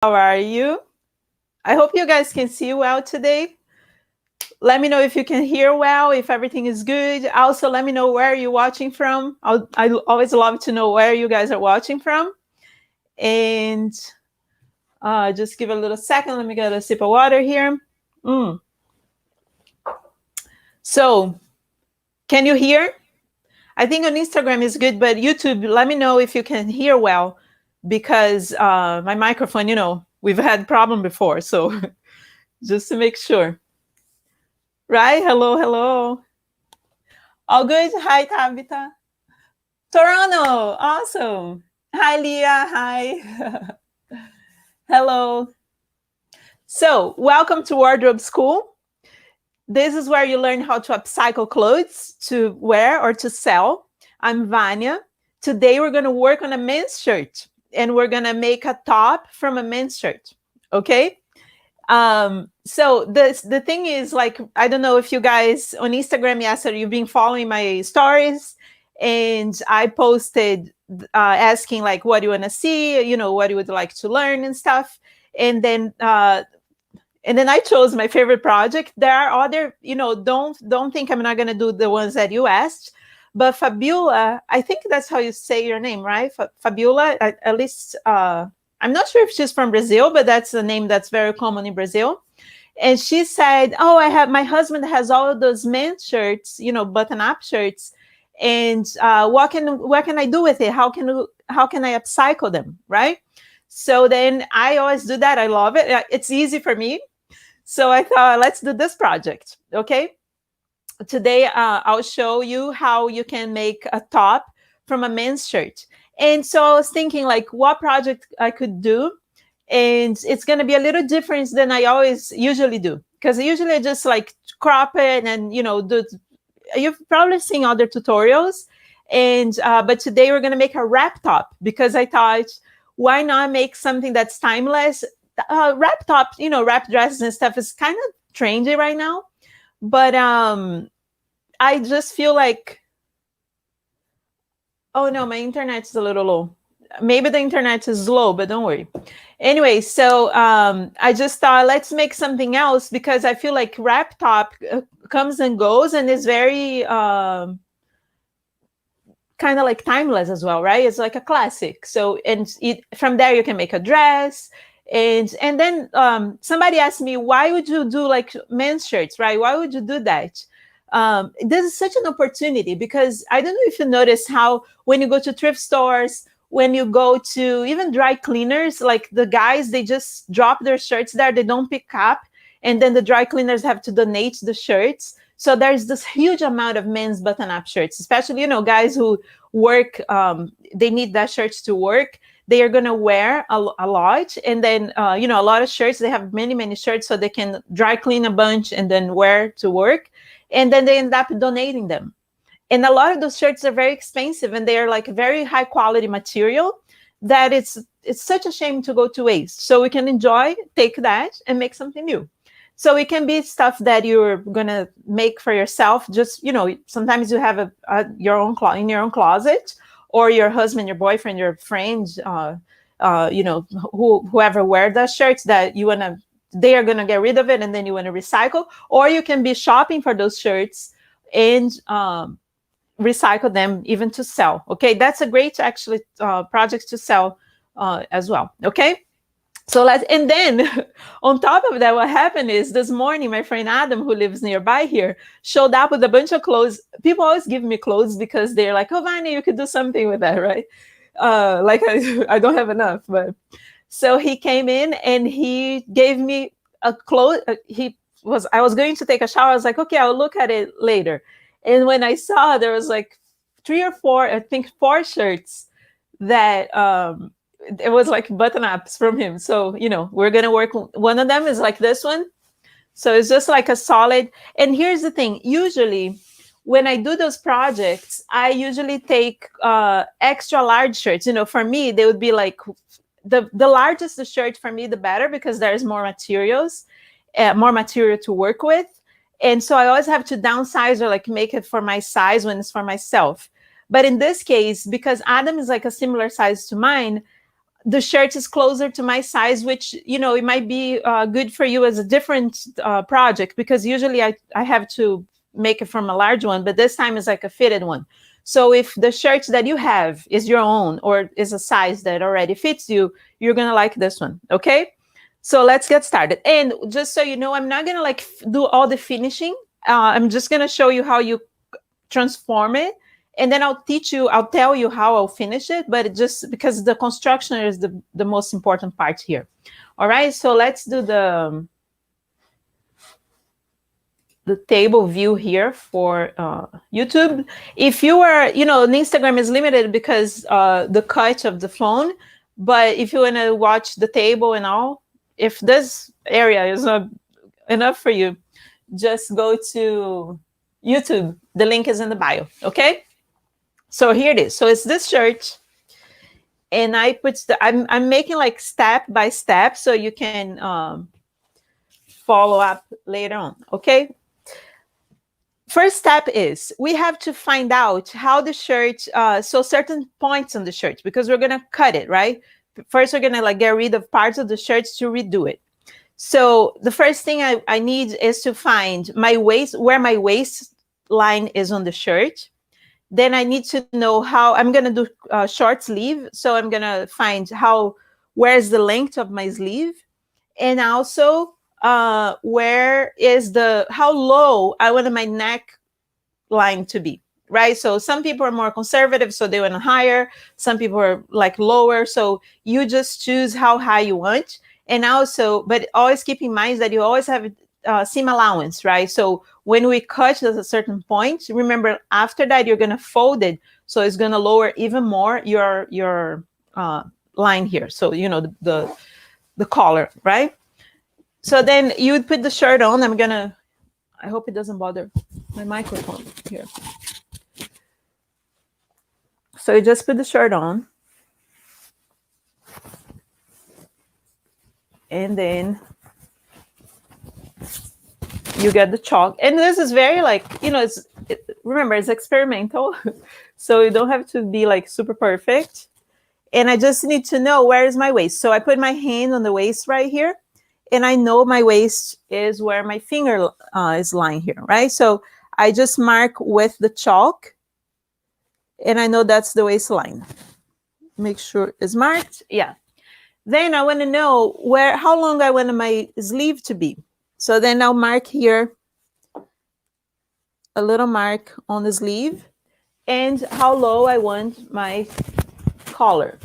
How are you? I hope you guys can see well today. Let me know if you can hear well, if everything is good. Also, let me know where you're watching from. I always love to know where you guys are watching from. And just give a little second. Let me get a sip of water here. So, can you hear? I think on Instagram is good, but YouTube, let me know if you can hear well, because my microphone, we've had problem before. So just to make sure. Right? Hello, hello. All good? Hi, Tabitha. Toronto. Awesome. Hi, Leah. Hi. Hello. So, welcome to Wardrobe School. This is where you learn how to upcycle clothes to wear or to sell. I'm Vanya. Today, we're going to work on a men's shirt, and we're going to make a top from a men's shirt. Okay? So the thing is, like, I don't know if you guys on Instagram yesterday, you've been following my stories, and I posted asking like, what do you want to see, what you would like to learn and stuff. And then I chose my favorite project. There are other, don't think I'm not going to do the ones that you asked, but Fabiola, I think that's how you say your name, right? Fabiola, at least I'm not sure if she's from Brazil, but that's a name that's very common in Brazil. And she said, "Oh, my husband has all of those men's shirts, button-up shirts, and what can I do with it? How can I upcycle them, right?" So then I always do that. I love it. It's easy for me. So I thought, let's do this project, okay? Today, I'll show you how you can make a top from a men's shirt. And so I was thinking, like, what project I could do. And it's going to be a little different than I always usually do. Because usually I just like crop it and, you've probably seen other tutorials. And but today we're going to make a wrap top, because I thought, why not make something that's timeless? Wrap top, wrap dresses and stuff is kind of trendy right now. But I just feel like, oh no, my internet is a little low. Maybe the internet is low, but don't worry. Anyway, so I just thought, let's make something else, because I feel like wrap top comes and goes and is very kind of like timeless as well, right? It's like a classic. So, and from there you can make a dress. And then somebody asked me, why would you do like men's shirts, right? Why would you do that? This is such an opportunity, because I don't know if you notice how when you go to thrift stores, when you go to even dry cleaners, like the guys, they just drop their shirts there, they don't pick up, and then the dry cleaners have to donate the shirts. So there's this huge amount of men's button-up shirts, especially, guys who work, they need that shirts to work. They are going to wear a lot. And then, a lot of shirts, they have many, many shirts, so they can dry clean a bunch and then wear to work. And then they end up donating them. And a lot of those shirts are very expensive, and they are like very high quality material that it's such a shame to go to waste. So we can take that and make something new. So it can be stuff that you're going to make for yourself. Just, sometimes you have your own in your own closet, or your husband, your boyfriend, your friend, whoever wear the shirts that they are going to get rid of it, and then you want to recycle. Or you can be shopping for those shirts and recycle them even to sell. Okay, that's a great actually project to sell as well. Okay, so and then on top of that, what happened is this morning, my friend Adam, who lives nearby here, showed up with a bunch of clothes. People always give me clothes because they're like, "Oh, Vanya, you could do something with that," right? Like I don't have enough, but so he came in and he gave me a clothes. I was going to take a shower. I was like, okay, I'll look at it later. And when I saw, there was like 3 or 4, I think 4 shirts that it was like button-ups from him. So, we're going to work. One of them is like this one. So it's just like a solid. And here's the thing. Usually when I do those projects, I usually take extra large shirts. For me, they would be like the largest the shirt for me, the better, because there's more materials, more material to work with. And so I always have to downsize or like make it for my size when it's for myself. But in this case, because Adam is like a similar size to mine, the shirt is closer to my size, which, it might be good for you as a different project, because usually I have to make it from a large one, but this time it's like a fitted one. So if the shirt that you have is your own or is a size that already fits you, you're gonna like this one. Okay, so let's get started. And just so you know, I'm not gonna like do all the finishing. I'm just gonna show you how you transform it, and then I'll tell you how I'll finish it, but just because the construction is the most important part here. All right, so let's do the table view here for YouTube. If you are, Instagram is limited because the cut of the phone, but if you want to watch the table and all, if this area is not enough for you, just go to YouTube. The link is in the bio, okay? So here it is. So it's this shirt, and I'm making like step by step so you can follow up later on, okay? First step is we have to find out how the shirt, so certain points on the shirt, because we're gonna cut it, right? First, we're gonna like get rid of parts of the shirts to redo it. So the first thing I need is to find my waist, where my waistline is on the shirt. Then I need to know how I'm going to do short sleeve. So I'm going to find where's the length of my sleeve, and also where is how low I want my neck line to be, right? So some people are more conservative, so they want higher. Some people are like lower. So you just choose how high you want. And also, but always keep in mind that you always have seam allowance, right? So when we cut at a certain point, remember after that you're going to fold it, so it's going to lower even more your line here. So the collar, right? So then you would put the shirt on. I hope it doesn't bother my microphone here. So you just put the shirt on, and then you get the chalk. And this is very remember, it's experimental, so you don't have to be like super perfect. And I just need to know where is my waist. So I put my hand on the waist right here, and I know my waist is where my finger is lying here, right? So I just mark with the chalk, and I know that's the waistline. Make sure it's marked. Yeah. Then I want to know how long I want my sleeve to be. So then I'll mark here a little mark on the sleeve, and how low I want my collar.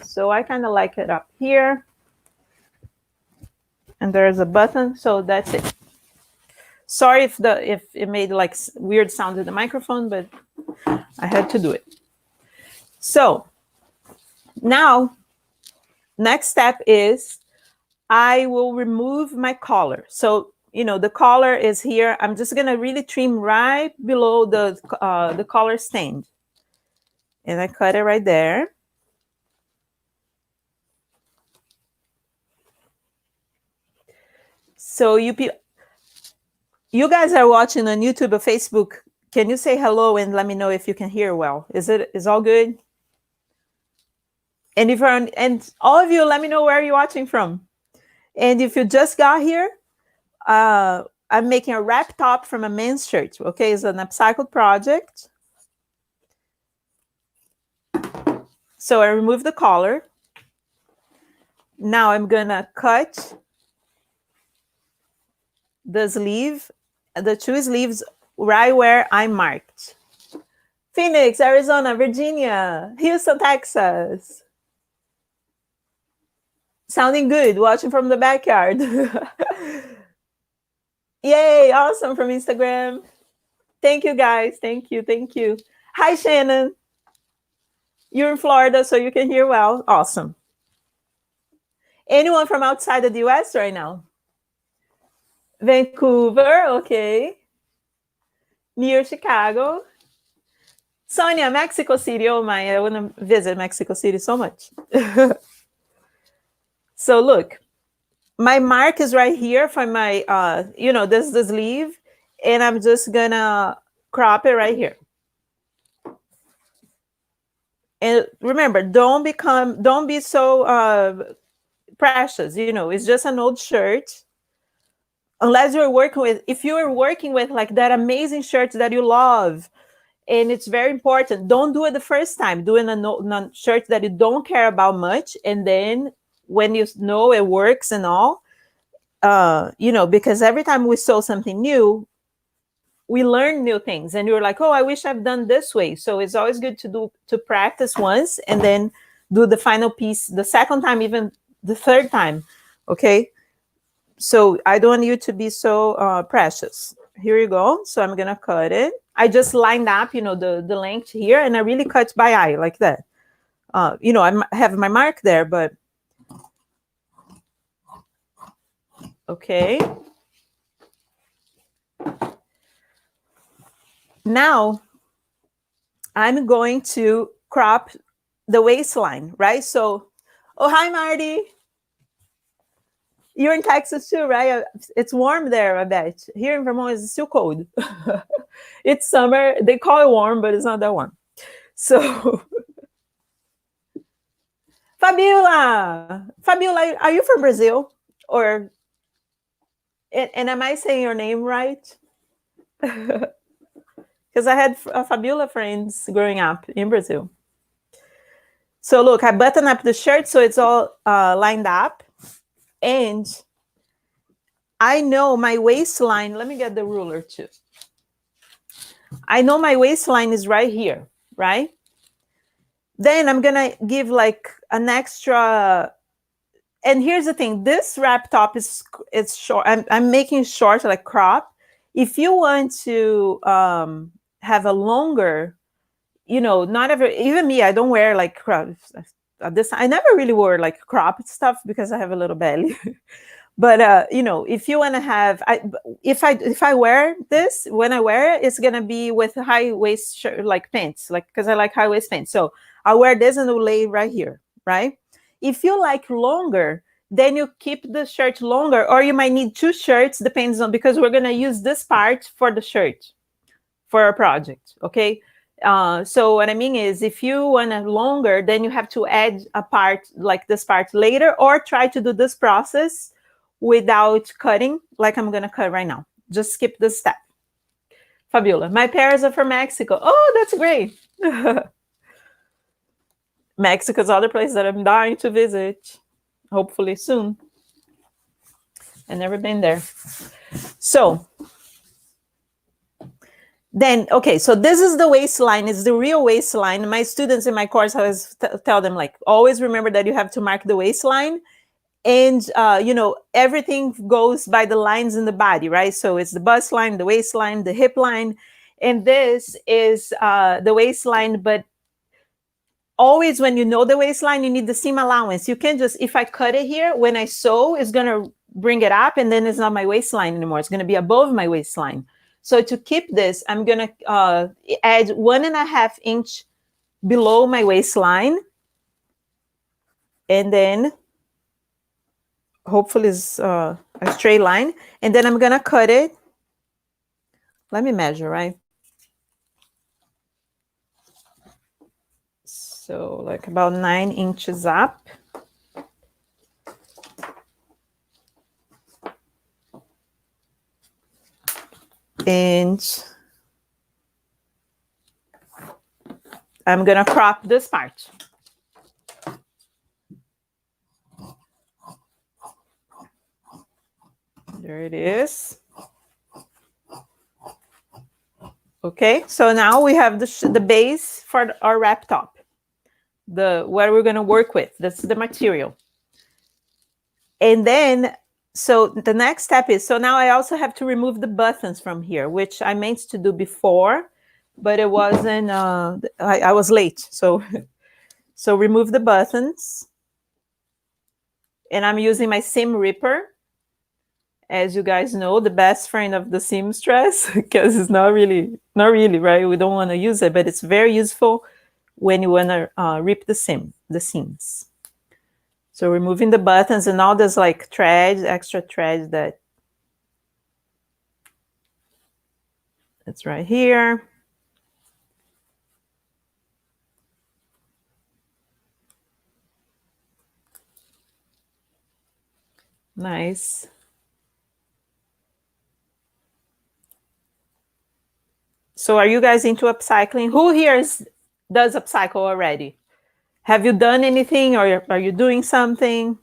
So I kind of like it up here, and there's a button, so that's it. Sorry if it made like weird sound with the microphone, but I had to do it. So now, next step is I will remove my collar. So the collar is here. I'm just gonna really trim right below the collar stand, and I cut it right there. So you guys are watching on YouTube or Facebook. Can you say hello and let me know if you can hear well? Is all good? And and all of you, let me know where you're watching from. And if you just got here, I'm making a wrap top from a men's shirt. Okay, it's an upcycled project. So I remove the collar. Now I'm gonna cut the sleeve, the two sleeves right where I marked. Phoenix, Arizona, Virginia, Houston, Texas. Sounding good, watching from the backyard. Yay, awesome, from Instagram. Thank you, guys. Thank you. Hi, Shannon. You're in Florida, so you can hear well. Awesome. Anyone from outside of the US right now? Vancouver, okay. Near Chicago. Sonia, Mexico City. Oh my, I want to visit Mexico City so much. So look, my mark is right here for my, this is the sleeve, and I'm just gonna crop it right here. And remember, don't be so precious. It's just an old shirt. Unless you're working with, if you're working with like that amazing shirt that you love, and it's very important, don't do it the first time. Do it on a shirt that you don't care about much, and then when you know it works and all, because every time we sew something new, we learn new things, and you're like, oh, I wish I've done this way. So it's always good to practice once and then do the final piece the second time, even the third time. Okay, so I don't want you to be so precious. Here you go. So I'm gonna cut it. I just lined up, the length here, and I really cut by eye like that. I have my mark there, but okay. Now I'm going to crop the waistline, right? So, oh, hi, Marty. You're in Texas too, right? It's warm there, I bet. Here in Vermont, it's still cold. It's summer. They call it warm, but it's not that warm. So, Fabiola, are you from Brazil? Or, and am I saying your name right? Because I had Fabiola friends growing up in Brazil. So look, I button up the shirt so it's all lined up. And I know my waistline. Let me get the ruler too. I know my waistline is right here, right? Then I'm going to give like an extra. And here's the thing. This wrap top is short. I'm making short, like crop. If you want to have a longer, not ever, even me, I don't wear like crop. This I never really wore like crop stuff because I have a little belly. But if you want to have, if I wear this, when I wear it, it's gonna be with high waist shirt, like pants, like because I like high waist pants. So I'll wear this and it'll lay right here, right? If you like longer, then you keep the shirt longer, or you might need two shirts, depends on, because we're gonna use this part for the shirt for our project, okay? So what I mean is, if you want a longer, then you have to add a part like this part later, or try to do this process without cutting, like I'm gonna cut right now. Just skip this step. Fabiola, my parents are from Mexico. Oh, that's great. Mexico's other place that I'm dying to visit, hopefully soon. I've never been there. So then, okay, so this is the waistline. It's the real waistline. My students in my course, I always tell them, like, always remember that you have to mark the waistline. And everything goes by the lines in the body, right? So it's the bust line, the waistline, the hip line, and this is the waistline. But always when you know the waistline, you need the seam allowance. You can't just, if I cut it here, when I sew, it's gonna bring it up, and then it's not my waistline anymore. It's gonna be above my waistline. So to keep this, I'm gonna add 1.5 inch below my waistline, and then hopefully it's a straight line, and then I'm gonna cut it. Let me measure, right? So like about 9 inches up. And I'm gonna crop this part. There it is. Okay, so now we have the base for our wrap top. What we're gonna work with. This is the material. And then, so the next step is, so now I also have to remove the buttons from here, which I meant to do before, but it wasn't, I was late. So, so remove the buttons. And I'm using my seam ripper. As you guys know, the best friend of the seamstress, because it's not really, right? We don't want to use it, but it's very useful when you want to rip the seams. So removing the buttons and all this like thread, extra thread that's right here. Nice. So are you guys into upcycling? Who here does upcycle already? Have you done anything, or are you doing something?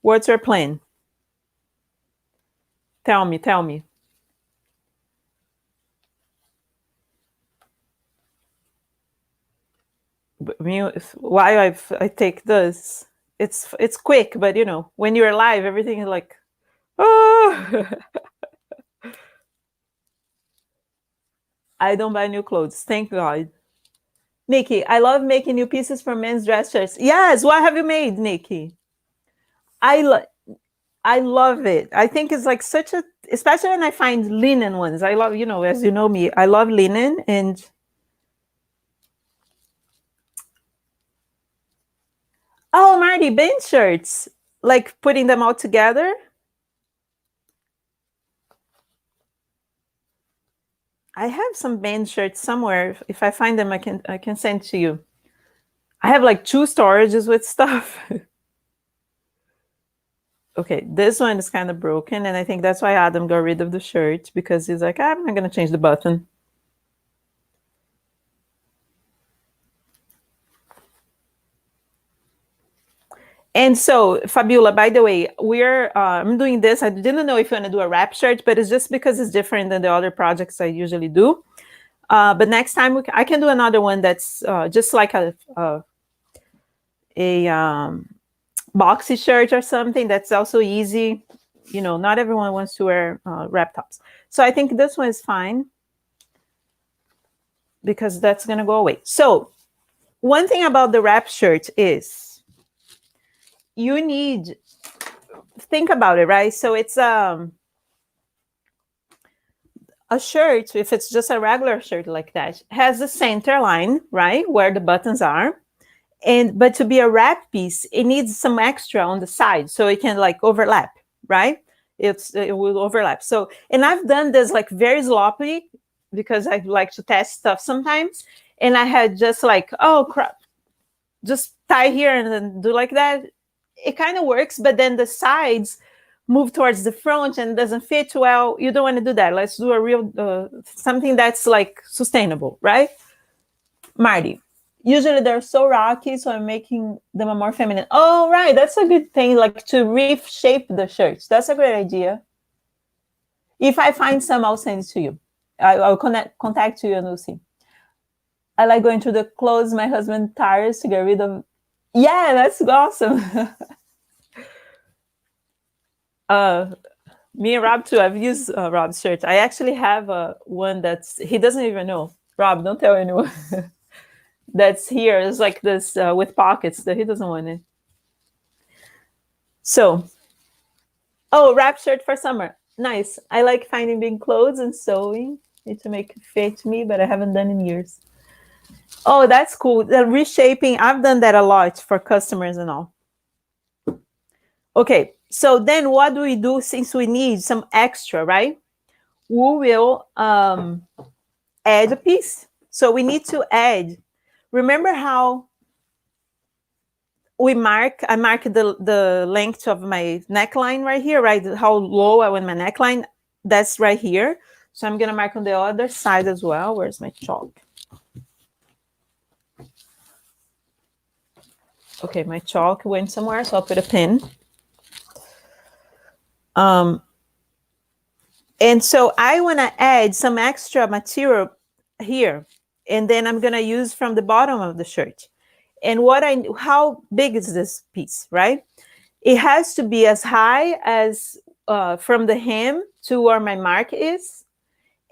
What's your plan? Tell me, tell me. Why I take this? It's quick, but when you're alive, everything is like, oh. I don't buy new clothes, thank God. Nikki, I love making new pieces for men's dress shirts. Yes, what have you made, Nikki? I lo- I love it. I think it's like such a, especially when I find linen ones. I love, as you know me, I love linen. And oh, Marty, band shirts, like putting them all together. I have some band shirts somewhere. If I find them, I can send to you. I have like 2 storages with stuff. Okay, this one is kind of broken, and I think that's why Adam got rid of the shirt, because he's like, I'm not gonna change the button. And so, Fabiola, by the way, I'm doing this. I didn't know if you want to do a wrap shirt, but it's just because it's different than the other projects I usually do. But next time I can do another one that's just like a boxy shirt or something that's also easy. Not everyone wants to wear wrap tops. So I think this one is fine because that's going to go away. So one thing about the wrap shirt is you need, think about it, right? So it's a shirt, if it's just a regular shirt like that, has the center line, right, where the buttons are. But to be a wrap piece, it needs some extra on the side so it can like overlap, right? It will overlap. So, and I've done this like very sloppy because I like to test stuff sometimes. And I had just like, oh crap, just tie here and then do like that. It kind of works, but then the sides move towards the front and doesn't fit well. You don't want to do that. Let's do a real something that's like sustainable, right? Marty, usually they're so rocky, so I'm making them a more feminine. Oh, right, that's a good thing, like to reshape the shirts. That's a great idea. If I find some, I'll send it to you. I'll contact you and we'll see. I like going through the clothes my husband tires to get rid of. Yeah, that's awesome. Me and Rob too. I've used Rob's shirt. I actually have one that's, he doesn't even know. Rob, don't tell anyone. That's here. It's like this with pockets that he doesn't want it. So, oh, wrap shirt for summer. Nice. I like finding big clothes and sewing it to make it fit me, but I haven't done in years. Oh, that's cool. The reshaping, I've done that a lot for customers and all. Okay, so then what do we do since we need some extra, right? We will add a piece. So we need to add. Remember how I mark the length of my neckline right here, right? How low I want my neckline. That's right here. So I'm gonna mark on the other side as well. Where's my chalk? Okay, my chalk went somewhere, so I'll put a pin. And so I want to add some extra material here, and then I'm gonna use from the bottom of the shirt. And how big is this piece, right? It has to be as high as from the hem to where my mark is,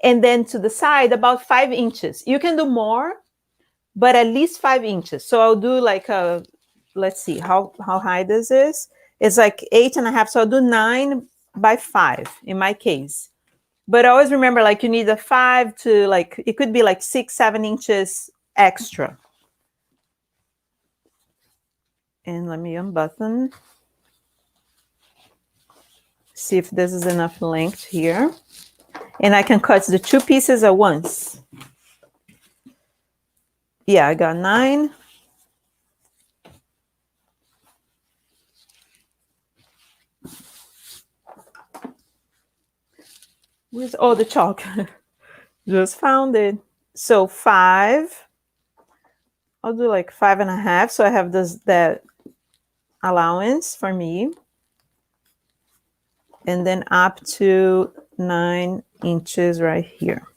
and then to the side about 5 inches. You can do more, but at least 5 inches. So I'll do like let's see how high this is. It's like 8.5. So I'll do 9 by 5 in my case. But always remember, like you need a 5 to like, it could be like 6-7 inches extra. And let me unbutton. See if this is enough length here. And I can cut the 2 pieces at once. Yeah, I got 9. Where's all the chalk? Just found it. So 5. I'll do like 5.5. So I have that allowance for me. And then up to 9 inches right here.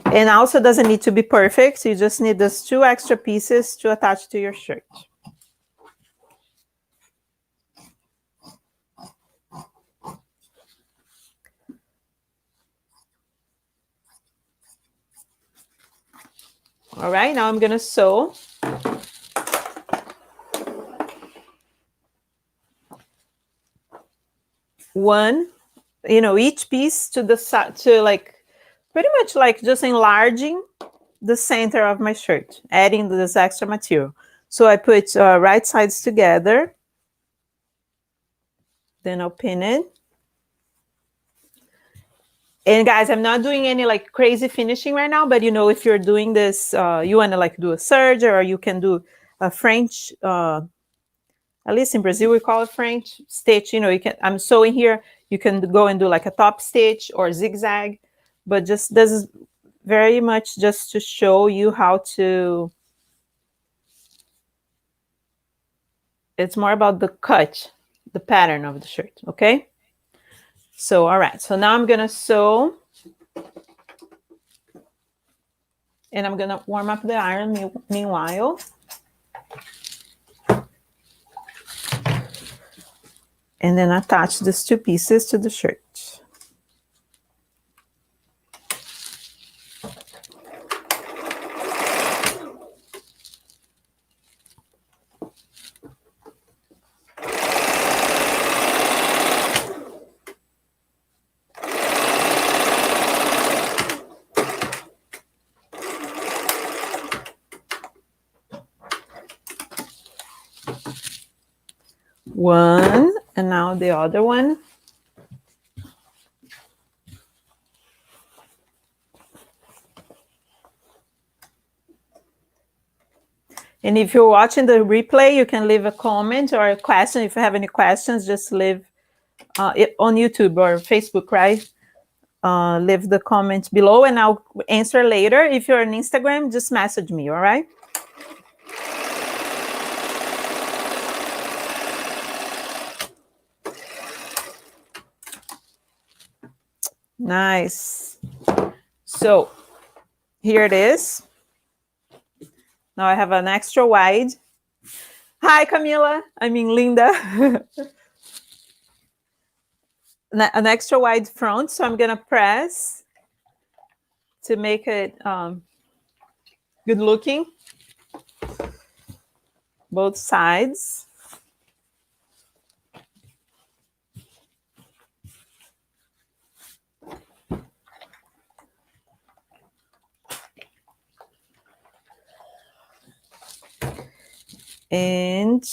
And also doesn't need to be perfect. You just need those 2 extra pieces to attach to your shirt. All right, now I'm gonna sew. One, each piece to the side, to like pretty much like just enlarging the center of my shirt, adding this extra material. So I put right sides together, then I'll pin it. And guys, I'm not doing any like crazy finishing right now, but if you're doing this, you want to like do a serge, or you can do a French, at least in Brazil we call it French stitch. I'm sewing here. You can go and do like a top stitch or zigzag, but just this is very much just to show you how to. It's more about the cut, the pattern of the shirt, okay? So, all right. So now I'm gonna sew, and I'm gonna warm up the iron meanwhile. And then attach these 2 pieces to the shirt. One, and now the other one. And if you're watching the replay, you can leave a comment or a question. If you have any questions, just leave it on YouTube or Facebook, right? Leave the comment below and I'll answer later. If you're on Instagram, just message me, all right? Nice. So here it is. Now I have an extra wide. Hi, Camila. I mean, Linda. An extra wide front. So I'm going to press to make it good looking. Both sides. And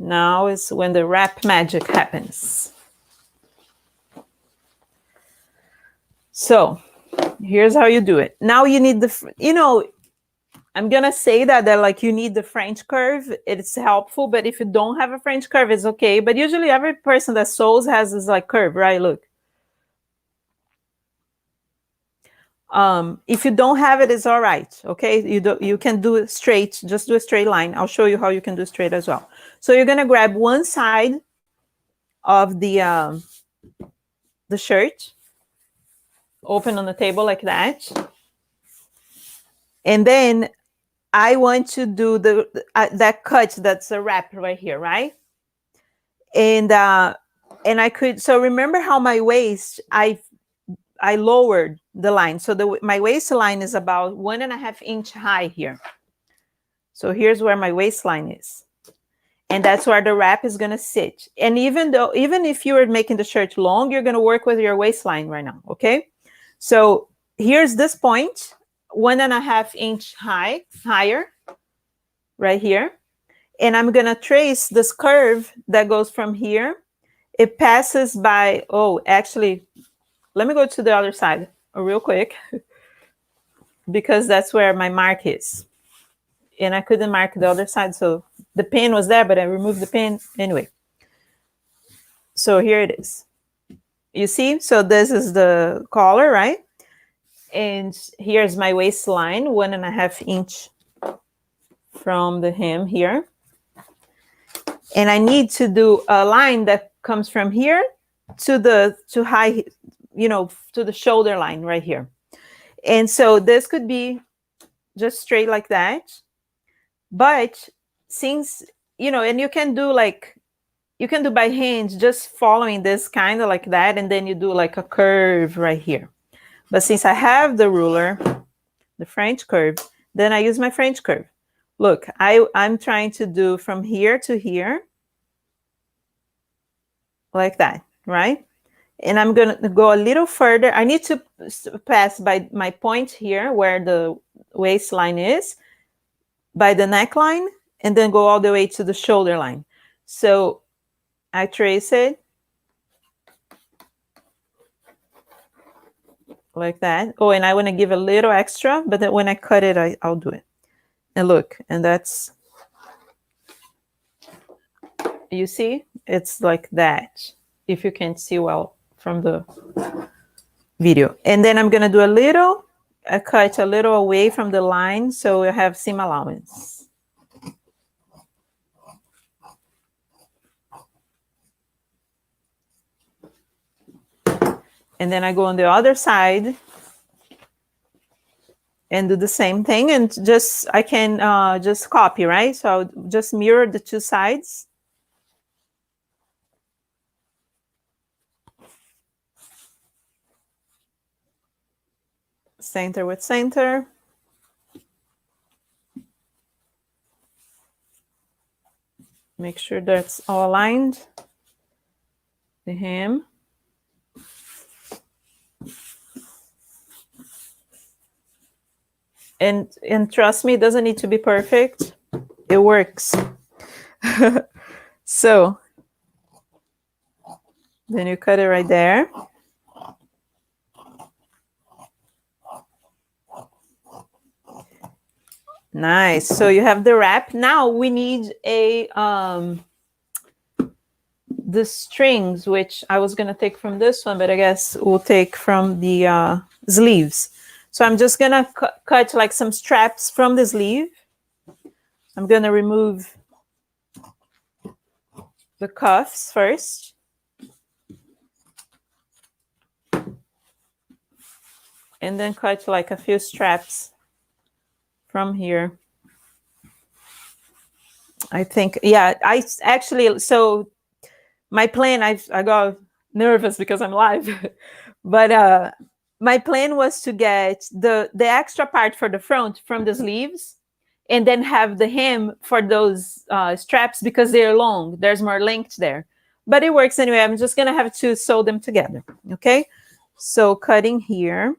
now is when the wrap magic happens. So here's how you do it. Now you need I'm going to say that like you need the French curve. It's helpful, but if you don't have a French curve, it's okay. But usually every person that sews has this like curve, right? Look. If you don't have it, it's all right. Okay, you can do it straight. Just do a straight line. I'll show you how you can do straight as well. So you're gonna grab one side of the shirt, open on the table like that, and then I want to do that cut. That's a wrap right here, right? And I could. So remember how my waist I lowered the line. So my waistline is about 1.5 inch high here. So here's where my waistline is. And that's where the wrap is going to sit. And even if you're making the shirt long, you're going to work with your waistline right now, okay? So here's this point, 1.5 inch higher, right here. And I'm going to trace this curve that goes from here. It passes by, actually, let me go to the other side real quick because that's where my mark is. And I couldn't mark the other side, so the pin was there, but I removed the pin anyway. So here it is. You see? So this is the collar, right? And here's my waistline, 1.5 inch from the hem here. And I need to do a line that comes from here to the high, to the shoulder line right here. And so this could be just straight like that. But since, and you can do by hand, just following this kind of like that, and then you do like a curve right here. But since I have the ruler, the French curve, then I use my French curve. Look, I'm trying to do from here to here, like that, right? And I'm going to go a little further. I need to pass by my point here where the waistline is, by the neckline, and then go all the way to the shoulder line. So I trace it like that. Oh, and I want to give a little extra, but then when I cut it, I'll do it. And look, and that's, you see, it's like that, if you can see well from the video. And then I'm going to do a cut a little away from the line, so I have seam allowance. And then I go on the other side and do the same thing, and I can just copy, right? So I'll just mirror the two sides. Center with center. Make sure that's all aligned. The hem. And trust me, it doesn't need to be perfect. It works. So then you cut it right there. Nice. So you have the wrap. Now we need the strings, which I was going to take from this one, but I guess we'll take from the sleeves. So I'm just going to cut like some straps from the sleeve. I'm going to remove the cuffs first. And then cut like a few straps from here. I think, yeah, I actually, so my plan, I got nervous because I'm live, but my plan was to get the extra part for the front from the sleeves, and then have the hem for those straps because they're long. There's more length there. But it works anyway. I'm just going to have to sew them together. Okay? So cutting here.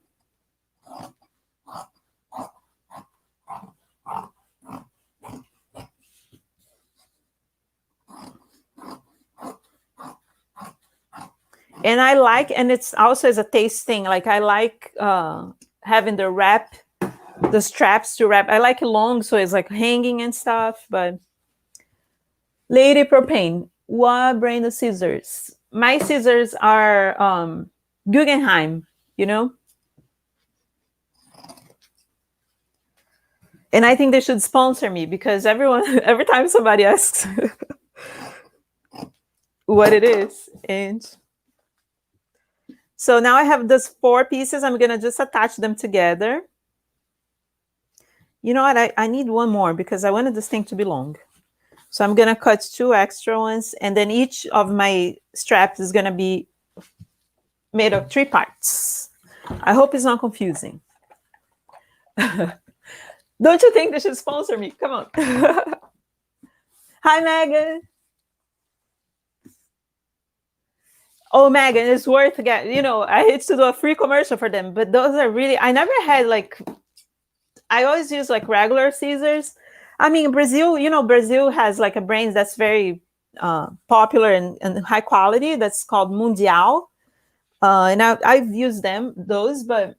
And I like, and it's also as a taste thing, like I like having the wrap, the straps to wrap. I like it long, so it's like hanging and stuff. But Lady Propane, what brand of scissors? My scissors are Guggenheim, you know? And I think they should sponsor me, because every time somebody asks what it is. And so now I have those 4 pieces. I'm going to just attach them together. You know what? I need one more because I wanted this thing to be long. So I'm going to cut 2 extra ones. And then each of my straps is going to be made of 3 parts. I hope it's not confusing. Don't you think they should sponsor me? Come on. Hi, Megan. Oh, Megan, it's worth getting. You know, I hate to do a free commercial for them, but those are really, I never had like, I always use like regular scissors. I mean, Brazil, you know, Brazil has like a brand that's very popular and high quality. That's called Mundial. And I've used those, but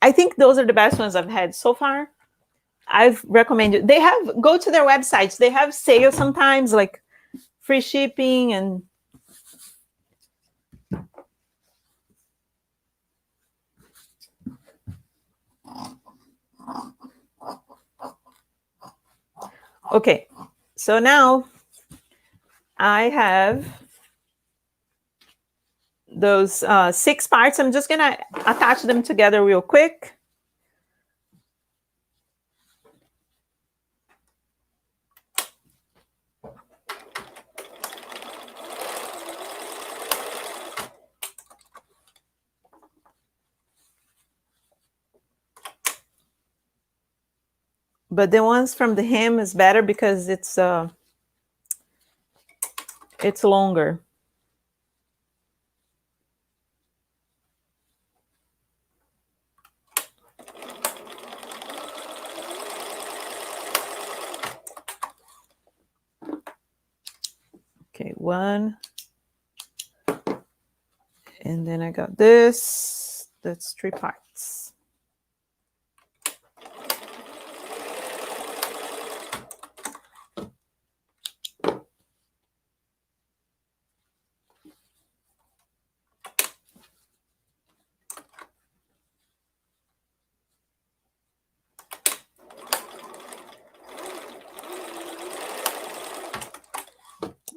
I think those are the best ones I've had so far. I've recommended, go to their websites. They have sales sometimes, like free shipping, and Okay, so now I have those 6 parts. I'm just gonna attach them together real quick. But the ones from the hem is better because it's longer. Okay, one. And then I got this. That's 3 parts.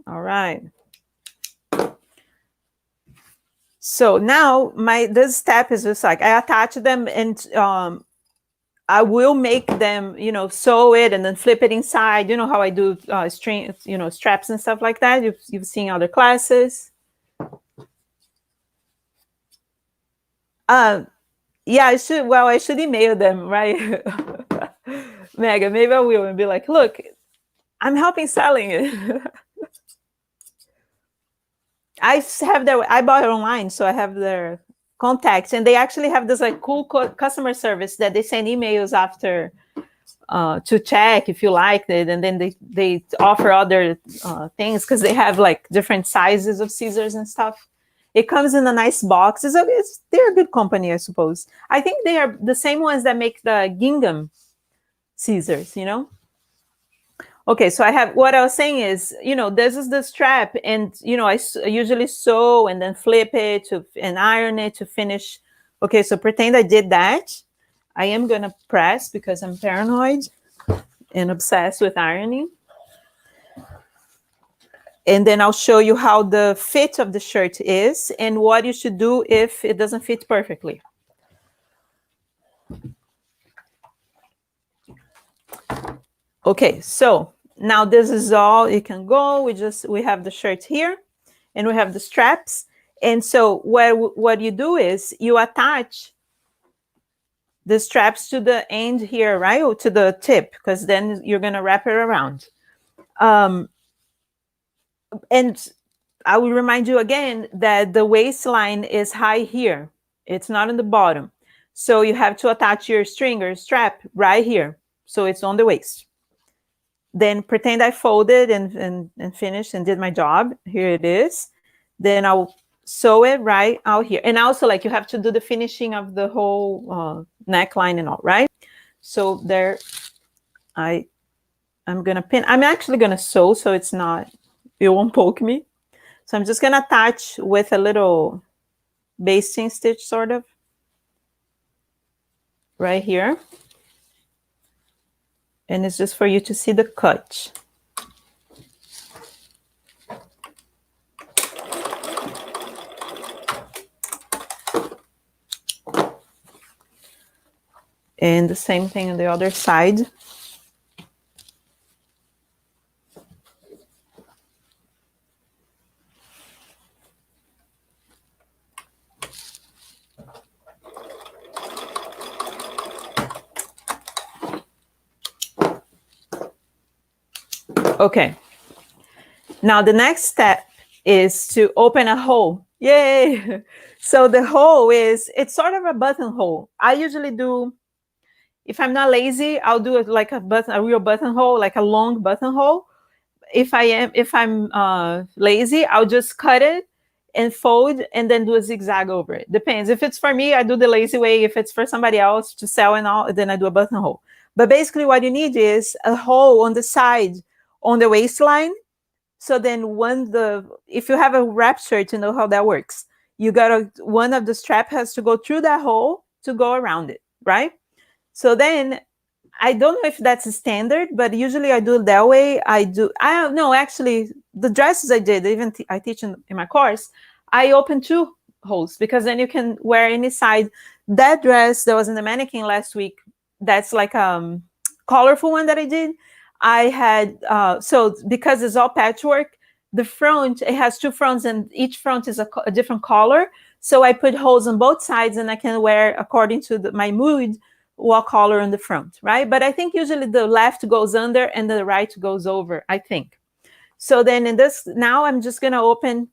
All right. So now this step is just like I attach them, and I will make them, sew it and then flip it inside. You know how I do string, straps and stuff like that. You've seen other classes. Yeah, I should. Well, I should email them, right? Mega, maybe I will and be like, look, I'm helping selling it. I bought it online, so I have their contacts, and they actually have this like cool customer service that they send emails after to check if you liked it, and then they offer other things because they have like different sizes of scissors and stuff. It comes in a nice box. They're a good company, I suppose. I think they are the same ones that make the gingham scissors, Okay, so I have, what I was saying is, this is the strap, and, I usually sew and then flip it and iron it to finish. Okay, so pretend I did that. I am going to press because I'm paranoid and obsessed with ironing. And then I'll show you how the fit of the shirt is and what you should do if it doesn't fit perfectly. Okay, so now this is all it can go. We have the shirt here and we have the straps. And so what you do is you attach the straps to the end here, right? Or to the tip, because then you're going to wrap it around. And I will remind you again that the waistline is high here. It's not on the bottom. So you have to attach your string or strap right here. So it's on the waist. Then pretend I folded and finished and did my job. Here it is. Then I'll sew it right out here. And also, like, you have to do the finishing of the whole neckline and all, right? So there, I'm going to pin. I'm actually going to sew so it won't poke me. So I'm just going to attach with a little basting stitch, sort of, right here. And it's just for you to see the cut. And the same thing on the other side. Okay. Now the next step is to open a hole. Yay! So the hole it's sort of a buttonhole. I usually do, if I'm not lazy, I'll do it like a real buttonhole, like a long buttonhole. If I'm lazy, I'll just cut it and fold and then do a zigzag over it. Depends. If it's for me, I do the lazy way. If it's for somebody else to sell and all, then I do a buttonhole. But basically what you need is a hole on the side on the waistline. So then if you have a wrap shirt, you know how that works. One of the strap has to go through that hole to go around it, right? So then I don't know if that's standard, but usually I do it that way. I don't know, actually, the dresses I did, even I teach in my course, I open two holes because then you can wear any side. That dress that was in the mannequin last week, that's like colorful one that I did. I had, so because it's all patchwork, the front, it has two fronts and each front is a different color. So I put holes on both sides and I can wear according to my mood what color on the front, right? But I think usually the left goes under and the right goes over, I think. So then in this, now I'm just gonna open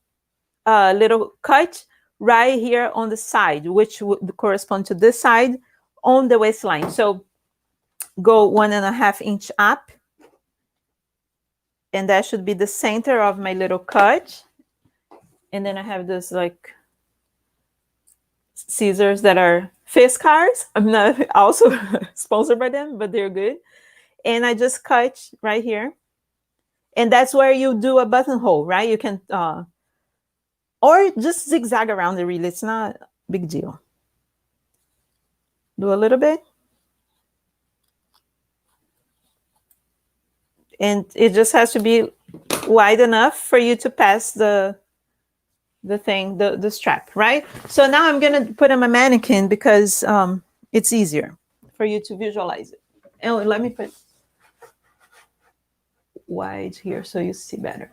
a little cut right here on the side, which would correspond to this side on the waistline. So go 1.5 inch up, and that should be the center of my little cut. And then I have this like scissors that are Fiskars. I'm not also sponsored by them, but they're good. And I just cut right here. And that's where you do a buttonhole, right? You can, or just zigzag around it, really. It's not a big deal. Do a little bit. And it just has to be wide enough for you to pass the thing, the strap, right? So now I'm gonna put on my mannequin because it's easier for you to visualize it. And let me put wide here so you see better.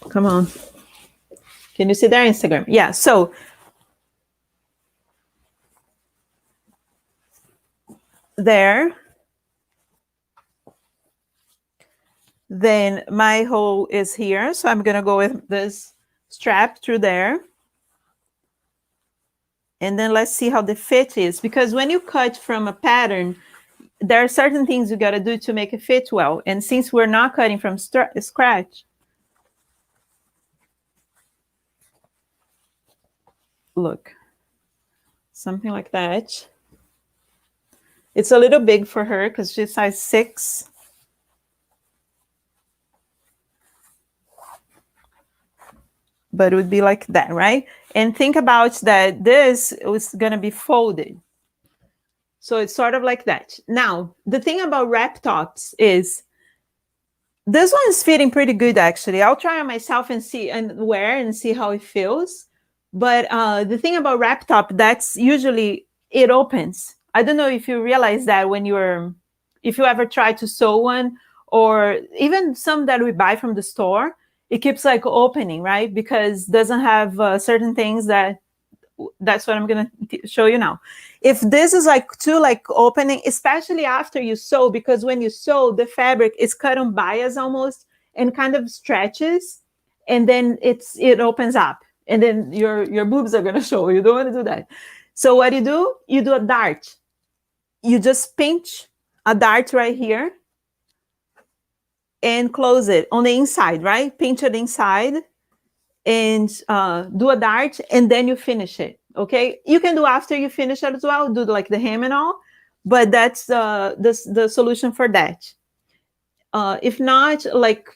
Come on. Can you see their Instagram? Yeah, so there. Then my hole is here. So I'm gonna go with this strap through there. And then let's see how the fit is. Because when you cut from a pattern, there are certain things you gotta do to make it fit well. And since we're not cutting from scratch, look, something like that. It's a little big for her because she's size 6. But it would be like that, right? And think about that this was going to be folded. So it's sort of like that. Now, the thing about wrap tops is this one is fitting pretty good, actually. I'll try on myself and see and wear and see how it feels. But the thing about wrap top, that's usually it opens. I don't know if you realize that if you ever try to sew one, or even some that we buy from the store, it keeps like opening, right? Because it doesn't have certain things that's what I'm going to show you now. If this is like too like opening, especially after you sew, because when you sew, the fabric is cut on bias almost and kind of stretches, and then it opens up, and then your boobs are going to show. You don't want to do that. So what you do a dart. You just pinch a dart right here and close it on the inside, right? Pinch it inside and do a dart, and then you finish it, okay? You can do after you finish it as well, do like the hem and all, but that's the solution for that. If not, like,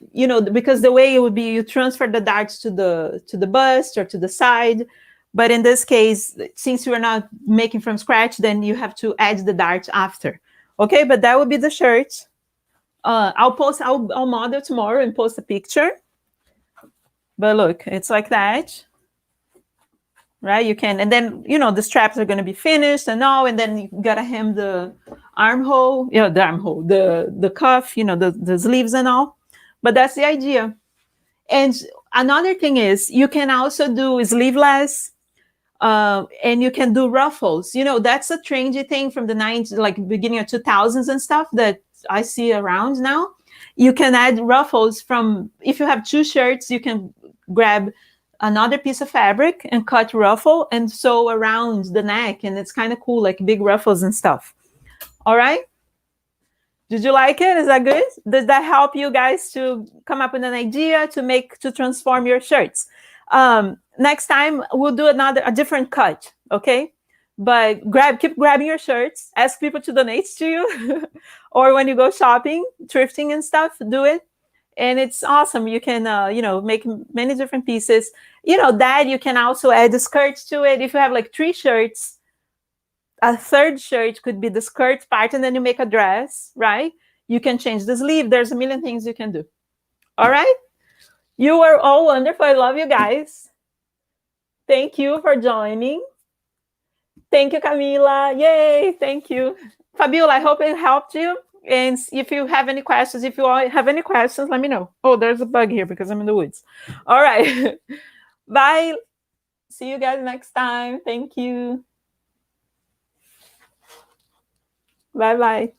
because the way it would be, you transfer the darts to the bust or to the side, but in this case, since you're not making from scratch, then you have to add the darts after, okay? But that would be the shirt. I'll model tomorrow and post a picture. But look, it's like that, right? You can, and then, the straps are going to be finished and all, and then you got to hem the armhole, the cuff, the sleeves and all. But that's the idea. And another thing is you can also do sleeveless, and you can do ruffles. That's a trendy thing from the 90s, like beginning of 2000s and stuff that I see around now. You can add ruffles if you have 2 shirts, you can grab another piece of fabric and cut ruffle and sew around the neck. And it's kind of cool, like big ruffles and stuff. All right. Did you like it? Is that good? Does that help you guys to come up with an idea to transform your shirts? Next time we'll do a different cut. Okay. But keep grabbing your shirts, ask people to donate to you, or when you go shopping, thrifting and stuff, do it. And it's awesome. You can, make many different pieces. That you can also add the skirts to it. If you have like 3 shirts, A third shirt could be the skirt part, and then you make a dress, right? You can change the sleeve. There's a million things you can do. All right? You are all wonderful. I love you guys. Thank you for joining. Thank you, Camila. Yay. Thank you. Fabiola, I hope it helped you. And if you have any questions, if you all have any questions, let me know. Oh, there's a bug here because I'm in the woods. All right. Bye. See you guys next time. Thank you. Bye-bye.